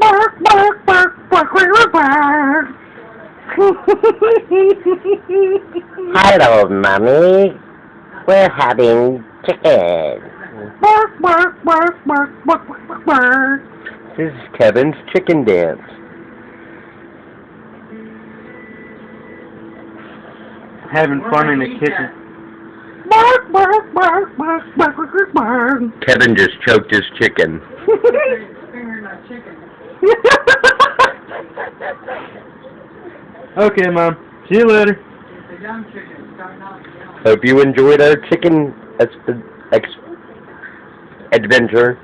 Bark, bark, bark, bark, bark, bark. Hello, Mommy. We're having chicken. Bark, bark, bark, bark, bark, bark, bark. This is Kevin's chicken dance. Having fun in the kitchen. Bark, bark, bark, bark, bark, bark, bark. Kevin just choked his chicken. Okay, Mom. See you later. Hope you enjoyed our chicken adventure.